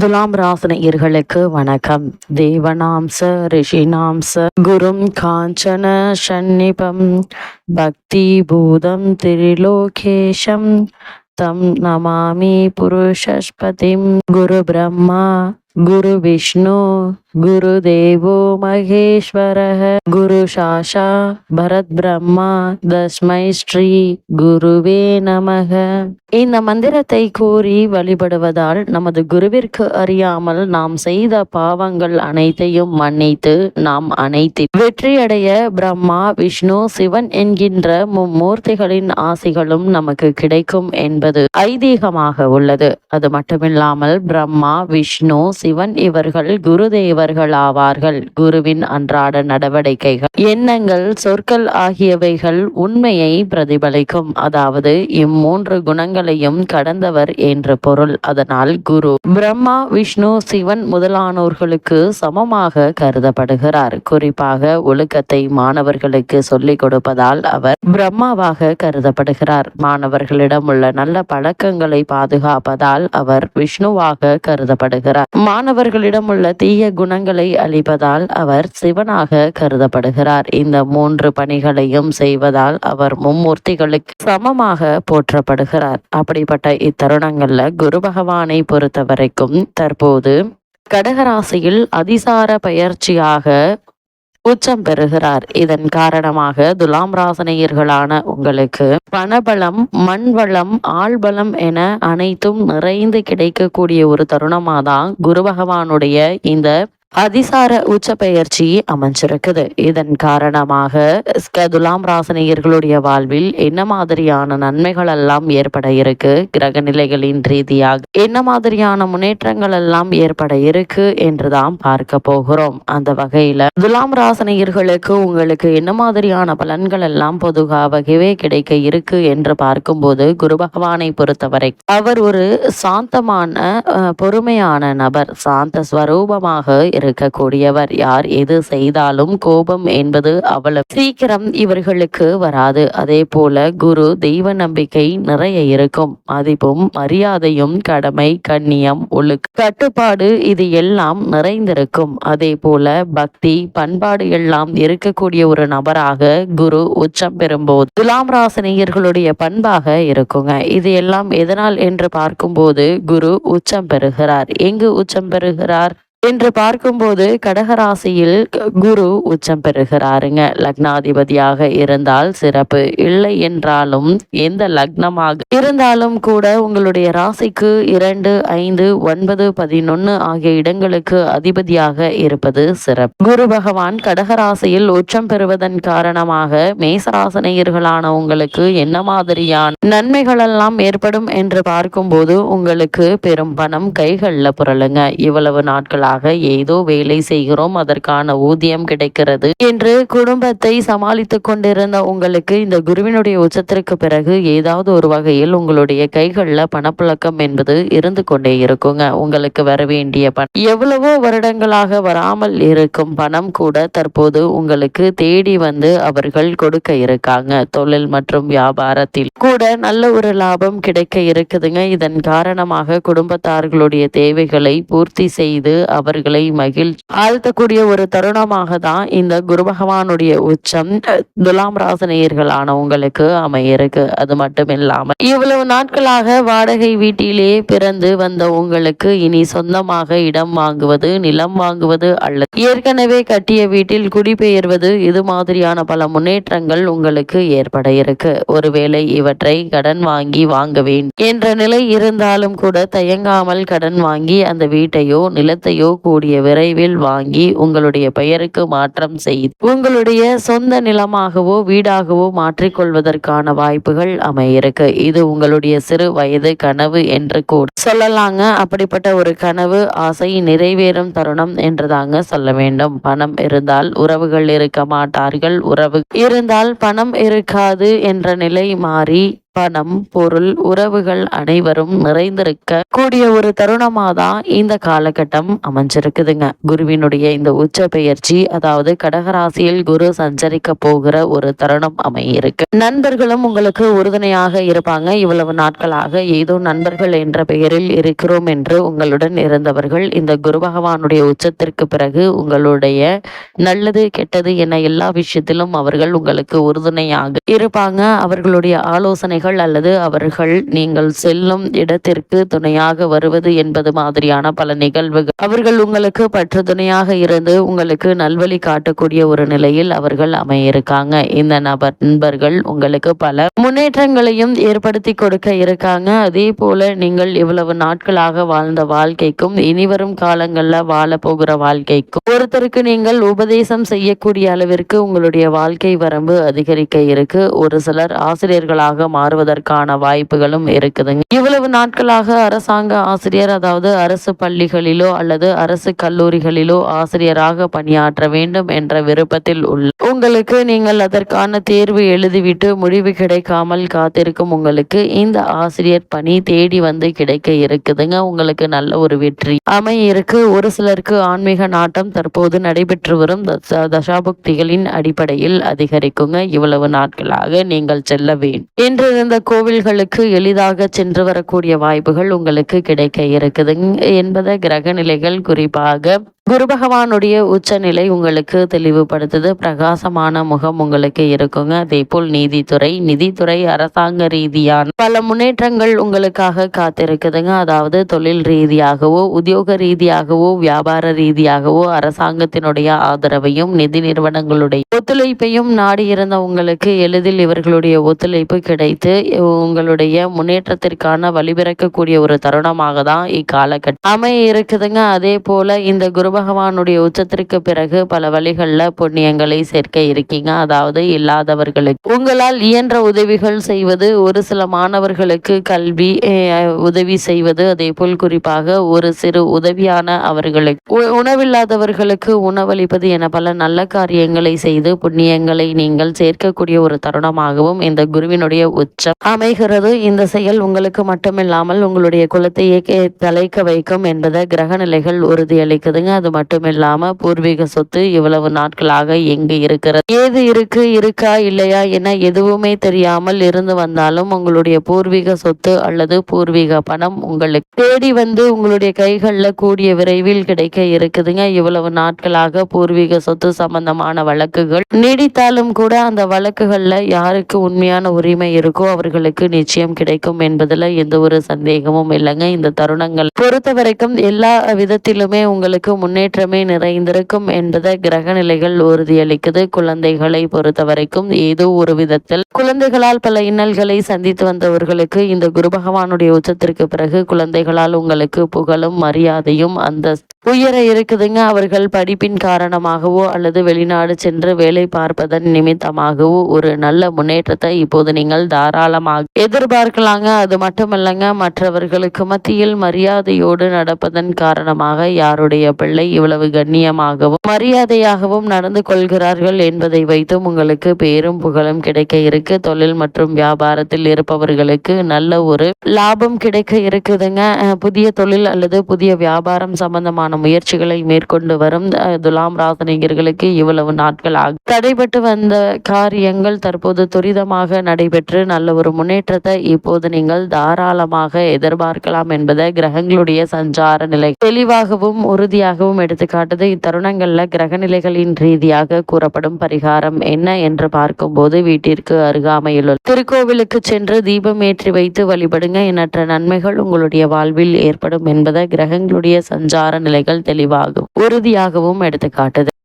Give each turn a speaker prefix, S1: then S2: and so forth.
S1: துலாம் ராசினியர்களுக்கு வணக்கம். தேவனாம்ச ரிஷினாம்ச குரும் காஞ்சன சந்நிபம் பக்தி பூதம் திரிலோகேஷம் தம் நமாமி புருஷஸ்பதிம். குரு பிரம்மா குரு விஷ்ணு குரு தேவோ மகேஸ்வரः குரு சாஷா பரத் பிரம்மா தஸ்மை ஸ்ரீ குருவே நமக. இந்த மந்திரத்தை கூறி வழிபடுவதால் நமது குருவிற்கு அறியாமல் நாம் செய்த பாவங்கள் அனைத்தையும் மன்னித்து நாம் அனைத்து வெற்றியடைய பிரம்மா விஷ்ணு சிவன் என்கின்ற மும்மூர்த்திகளின் ஆசிகளும் நமக்கு கிடைக்கும் என்பது ஐதீகமாக உள்ளது. அது மட்டுமில்லாமல் பிரம்மா விஷ்ணு சிவன் இவர்கள் குருதேவர்கள் ஆவார்கள். குருவின் அன்றாட நடவடிக்கைகள் எண்ணங்கள் சொற்கள் ஆகியவைகள் உண்மையை பிரதிபலிக்கும். அதாவது இம்மூன்று குணங்களையும் கடந்தவர் என்று பொருள். அதனால் குரு பிரம்மா விஷ்ணு சிவன் முதலானோர்களுக்கு சமமாக கருதப்படுகிறார். குறிப்பாக ஒழுக்கத்தை மாணவர்களுக்கு சொல்லிக் கொடுப்பதால் அவர் பிரம்மாவாக கருதப்படுகிறார். மாணவர்களிடம் உள்ள நல்ல பழக்கங்களை பாதுகாப்பதால் அவர் விஷ்ணுவாக கருதப்படுகிறார். மாணவர்களிடம் உள்ள தீய குணங்களை அளிப்பதால் அவர் சிவனாக கருதப்படுகிறார். இந்த மூன்று பணிகளையும் செய்வதால் அவர் மும்மூர்த்திகளுக்கு சமமாக போற்றப்படுகிறார். அப்படிப்பட்ட இத்தருணங்கள்ல குரு பகவானை பொறுத்த வரைக்கும் தற்போது கடகராசியில் அதிசார பயிற்சியாக உச்சம் பெறுகிறார். இதன் காரணமாக துலாம் ராசினியர்களான உங்களுக்கு பணபலம் மண்வளம் ஆள்பலம் என அனைத்தும் நிறைந்து கிடைக்கக்கூடிய ஒரு தருணமாதான் குரு பகவானுடைய இந்த அதிசார உச்ச பெயர்ச்சி அமைஞ்சிருக்குது. இதன் காரணமாக துலாம் ராசினியர்களுடைய வாழ்வில் என்ன மாதிரியான நன்மைகள் எல்லாம் ஏற்பட இருக்கு, கிரக நிலைகளின் ரீதியாக என்ன மாதிரியான முன்னேற்றங்கள் எல்லாம் ஏற்பட இருக்கு என்றுதான் பார்க்க போகிறோம். அந்த வகையில துலாம் ராசினியர்களுக்கு உங்களுக்கு என்ன மாதிரியான பலன்கள் எல்லாம் பொதுவாகவே கிடைக்க இருக்கு என்று பார்க்கும்போது குரு பகவானை பொறுத்தவரை அவர் ஒரு சாந்தமான பொறுமையான நபர், சாந்த ஸ்வரூபமாக இருக்கக்கூடியவர். யார் எது செய்தாலும் கோபம் என்பது அவ்வளவு சீக்கிரம் இவர்களுக்கு வராது. அதே போல குரு தெய்வ நம்பிக்கை நிறைய இருக்கும். மதிப்பும் மரியாதையும் கடமை கண்ணியம் ஒழுக்க கட்டுப்பாடு இது எல்லாம் நிறைந்திருக்கும். அதே போல பக்தி பண்பாடு எல்லாம் இருக்கக்கூடிய ஒரு நபராக குரு உச்சம் பெறும்போது துலாம் ராசினியர்களுடைய பண்பாக இருக்குங்க. இது எல்லாம் எதனால் என்று பார்க்கும்போது குரு உச்சம் பெறுகிறார். எங்கு உச்சம் பெறுகிறார் என்று பார்க்கும்போது கடகராசியில் குரு உச்சம் பெறுகிறாருங்க. லக்னாதிபதியாக இருந்தால் சிறப்பு, இல்லை என்றாலும் எந்த லக்னமாக இருந்தாலும் கூட உங்களுடைய ராசிக்கு 2, 5, 9, 11 ஆகிய இடங்களுக்கு அதிபதியாக இருப்பது சிறப்பு. குரு பகவான் கடகராசியில் உச்சம் பெறுவதன் காரணமாக மேசராசினியர்களான உங்களுக்கு என்ன மாதிரியான நன்மைகள் எல்லாம் ஏற்படும் என்று பார்க்கும்போது உங்களுக்கு பெரும் பணம் கைகள்ல புரளுங்க. இவ்வளவு நாட்களாக ஏதோ வேலை செய்கிறோம் அதற்கான ஊதியம் கிடைக்கிறது என்று குடும்பத்தை சமாளித்துக் கொண்டிருந்த உங்களுக்கு இந்த குருவினுடைய உச்சத்திற்கு பிறகு ஏதாவது ஒரு வகையில் உங்களுடைய கைகள்ல பணப்புழக்கம் என்பது இருந்து கொண்டே இருக்குங்க. உங்களுக்கு வர வேண்டிய பணம் எவ்வளவோ வருடங்களாக வராமல் இருக்கும் பணம் கூட தற்போது உங்களுக்கு தேடி வந்து அவர்கள் கொடுக்க இருக்காங்க. தொழில் மற்றும் வியாபாரத்தில் கூட நல்ல ஒரு லாபம் கிடைக்க இருக்குதுங்க. இதன் காரணமாக குடும்பத்தார்களுடைய தேவைகளை பூர்த்தி செய்து அவர்களை மகிழ்ச்சி ஆழ்த்தக்கூடிய ஒரு தருணமாக தான் இந்த குரு பகவானுடைய உச்சம் துலாம் ராசினியர்களான உங்களுக்கு அமையிருக்கு. அது மட்டும் இல்லாமல் இவ்வளவு நாட்களாக வாடகை வீட்டிலே பிறந்து வந்த உங்களுக்கு இனி சொந்தமாக இடம் வாங்குவது நிலம் வாங்குவது அல்லது ஏற்கனவே கட்டிய வீட்டில் குடிபெயர்வது இது மாதிரியான பல முன்னேற்றங்கள் உங்களுக்கு ஏற்பட இருக்கு. ஒருவேளை இவற்றை கடன் வாங்க வேண்டும் என்ற நிலை இருந்தாலும் கூட தயங்காமல் கடன் வாங்கி அந்த வீட்டையோ நிலத்தையோ கூடிய விரைவில் வாங்கி உங்களுடைய பெயருக்கு மாற்றம் செய்து உங்களுடைய சொந்த நிலமாகவோ வீடாகவோ மாற்றிக்கொள்வதற்கான வாய்ப்புகள் அமையிருக்கு. இது உங்களுடைய சிறு வயது கனவு என்று கூட சொல்லலாங்க. அப்படிப்பட்ட ஒரு கனவு ஆசை நிறைவேறும் தருணம் என்றுதாங்க சொல்ல வேண்டும். பணம் இருந்தால் உறவுகள் இருக்க மாட்டார்கள், உறவு இருந்தால் பணம் இருக்காது என்ற நிலை மாறி பணம், பொருள், உறவுகள் அனைவரும் நிறைந்திருக்க கூடிய ஒரு தருணமாதான் இந்த காலகட்டம் அமைஞ்சிருக்குதுங்க. குருவினுடைய இந்த உச்ச பெயர்ச்சி, அதாவது கடகராசியில் குரு சஞ்சரிக்க போகிற ஒரு தருணம் அமையிருக்கு. நண்பர்களும் உங்களுக்கு உறுதுணையாக இருப்பாங்க. இவ்வளவு நாட்களாக ஏதோ நண்பர்கள் என்ற பெயரில் இருக்கிறோம் என்று உங்களுடன் இருந்தவர்கள் இந்த குரு பகவானுடைய உச்சத்திற்கு பிறகு உங்களுடைய நல்லது கெட்டது என எல்லா விஷயத்திலும் அவர்கள் உங்களுக்கு உறுதுணையாக இருப்பாங்க. அவர்களுடைய ஆலோசனைகள் அல்லது அவர்கள் நீங்கள் செல்லும் இடத்திற்கு துணையாக வருவது என்பது மாதிரியான பல நிகழ்வுகள் அவர்கள் உங்களுக்கு பற்று துணையாக இருந்து உங்களுக்கு நல்வழி காட்டக்கூடிய ஒரு நிலையில் அவர்கள் அமையிருக்காங்க. இந்த நண்பர்கள் உங்களுக்கு பல முன்னேற்றங்களையும் ஏற்படுத்தி கொடுக்க இருக்காங்க. அதே போல நீங்கள் இவ்வளவு நாட்களாக வாழ்ந்த வாழ்க்கைக்கும் இனிவரும் காலங்கள்ல வாழ போகிற வாழ்க்கைக்கும் ஒருத்தருக்கு நீங்கள் உபதேசம் செய்யக்கூடிய அளவிற்கு உங்களுடைய வாழ்க்கை வரம்பு அதிகரிக்க இருக்கு. ஒரு சிலர் ஆசிரியர்களாக மாறுவதற்கான வாய்ப்புகளும் இருக்குதுங்க. இவ்வளவு நாட்களாக அரசாங்க ஆசிரியர், அதாவது அரசு பள்ளிகளிலோ அல்லது அரசு கல்லூரிகளிலோ ஆசிரியராக பணியாற்ற வேண்டும் என்ற விருப்பத்தில் உள்ள உங்களுக்கு நீங்கள் அதற்கான தேர்வு எழுதிவிட்டு முடிவு கிடைக்காமல் காத்திருக்கும் உங்களுக்கு இந்த ஆசிரியர் பணி தேடி வந்து கிடைக்க இருக்குதுங்க. உங்களுக்கு நல்ல ஒரு வெற்றி அமையிருக்கு. ஒரு சிலருக்கு ஆன்மீக நாட்டம் தற்போது நடைபெற்று வரும் தசாபுக்திகளின் அடிப்படையில் அதிகரிக்குங்க. இவ்வளவு நாட்களாக நீங்கள் செல்ல வேண்டும் என்றிருந்த கோவில்களுக்கு எளிதாக சென்று வரக்கூடிய வாய்ப்புகள் உங்களுக்கு கிடைக்க இருக்குது என்பதை கிரக நிலைகள் குறிப்பாக குரு பகவானுடைய உச்சநிலை உங்களுக்கு தெளிவுபடுத்துது. பிரகாசமான முகம் உங்களுக்கு இருக்குங்க. அதே போல் நிதித்துறை அரசாங்க ரீதியான பல முன்னேற்றங்கள் உங்களுக்காக காத்திருக்குதுங்க. அதாவது தொழில் ரீதியாகவோ உத்தியோக ரீதியாகவோ வியாபார ரீதியாகவோ அரசாங்கத்தினுடைய ஆதரவையும் நிதி நிறுவனங்களுடைய ஒத்துழைப்பையும் நாடி இருந்த உங்களுக்கு எளிதில் இவர்களுடைய ஒத்துழைப்பு கிடைத்து உங்களுடைய முன்னேற்றத்திற்கான வழிபிறக்கக்கூடிய ஒரு தருணமாக தான் இக்காலகட்டம் அமைய இருக்குதுங்க. அதே போல இந்த குரு பகவானுடைய உச்சத்திற்கு பிறகு பல வழிகளில் புண்ணியங்களை சேர்க்க இருக்கீங்க. அதாவது இல்லாதவர்களுக்கு உங்களால் இயன்ற உதவிகள் செய்வது, ஒரு சில மாணவர்களுக்கு கல்வி உதவி செய்வது, அதே போல் குறிப்பாக ஒரு சிறு உதவியான அவர்களுக்கு உணவில்லாதவர்களுக்கு உணவளிப்பது என பல நல்ல காரியங்களை செய்து புண்ணியங்களை நீங்கள் சேர்க்கக்கூடிய ஒரு தருணமாகவும் இந்த குருவினுடைய உச்சம் அமைகிறது. இந்த செயல் உங்களுக்கு மட்டுமில்லாமல் உங்களுடைய குலத்தையே தலைக்க வைக்கும் என்பதை கிரக நிலைகள் உறுதியளிக்குதுங்க. அது மட்டுமில்லாம பூர்வீக சொத்து இவ்வளவு நாட்களாக எங்கு இருக்கிறது, ஏது இருக்கா இல்லையா என எதுவுமே தெரியாமல் இருந்து வந்தாலும் உங்களுடைய பூர்வீக சொத்து அல்லது பூர்வீக பணம் உங்களுக்கு தேடி வந்து உங்களுடைய கைகள்ல கூடிய விரைவில் கிடைக்க இருக்குதுங்க. இவ்வளவு நாட்களாக பூர்வீக சொத்து சம்பந்தமான வழக்குகள் நீடித்தாலும் கூட அந்த வழக்குகள்ல யாருக்கு உண்மையான உரிமை இருக்கோ அவர்களுக்கு நிச்சயம் கிடைக்கும் என்பதுல எந்த ஒரு சந்தேகமும் இல்லைங்க. இந்த தருணங்கள் பொறுத்த வரைக்கும் எல்லா விதத்திலுமே உங்களுக்கு முன்னேற்றமே நிறைந்திருக்கும் என்பதை கிரக நிலைகள் உறுதியளிக்குது. குழந்தைகளை பொறுத்த வரைக்கும் ஏதோ ஒரு விதத்தில் குழந்தைகளால் பல இன்னல்களை சந்தித்து வந்தவர்களுக்கு இந்த குரு பகவானுடைய உச்சத்திற்கு பிறகு குழந்தைகளால் உங்களுக்கு புகழும் மரியாதையும் அந்த உயர இருக்குதுங்க. அவர்கள் படிப்பின் காரணமாகவோ அல்லது வெளிநாடு சென்று வேலை பார்ப்பதன் நிமித்தமாகவோ ஒரு நல்ல முன்னேற்றத்தை இப்போது நீங்கள் தாராளமாக எதிர்பார்க்கலாங்க. அது மட்டுமல்லங்க, மற்றவர்களுக்கு மத்தியில் மரியாதையோடு நடப்பதன் காரணமாக யாருடைய பிள்ளை இவ்வளவு கண்ணியமாகவும் மரியாதையாகவும் நடந்து கொள்கிறார்கள் என்பதை வைத்தும் உங்களுக்கு பேரும் புகழும் கிடைக்க இருக்கு. தொழில் மற்றும் வியாபாரத்தில் இருப்பவர்களுக்கு நல்ல ஒரு லாபம் கிடைக்க இருக்குதுங்க. புதிய தொழில் அல்லது புதிய வியாபாரம் சம்பந்தமான முயற்சிகளை மேற்கொண்டு வரும் துலாம் ராசினியர்களுக்கு இவ்வளவு நாட்களாக தடைபட்டு வந்த காரியங்கள் தற்போது துரிதமாக நடைபெற்று நல்ல ஒரு முன்னேற்றத்தை இப்போது நீங்கள் தாராளமாக எதிர்பார்க்கலாம் என்பதை கிரகங்களுடைய சஞ்சார நிலை தெளிவாகவும் உறுதியாகவும் எடுத்துக்காட்டுது. இத்தருணங்கள்ல கிரக நிலைகளின் ரீதியாக கூறப்படும் பரிகாரம் என்ன என்று பார்க்கும்போது வீட்டிற்கு அருகாமையில் திருக்கோவிலுக்கு சென்று தீபம் ஏற்றி வைத்து வழிபடுங்க. எண்ணற்ற நன்மைகள் உங்களுடைய வாழ்வில் ஏற்படும் என்பதை கிரகங்களுடைய சஞ்சார நிலைகள் தெளிவாகவும் உறுதியாகவும் எடுத்துக்காட்டுது.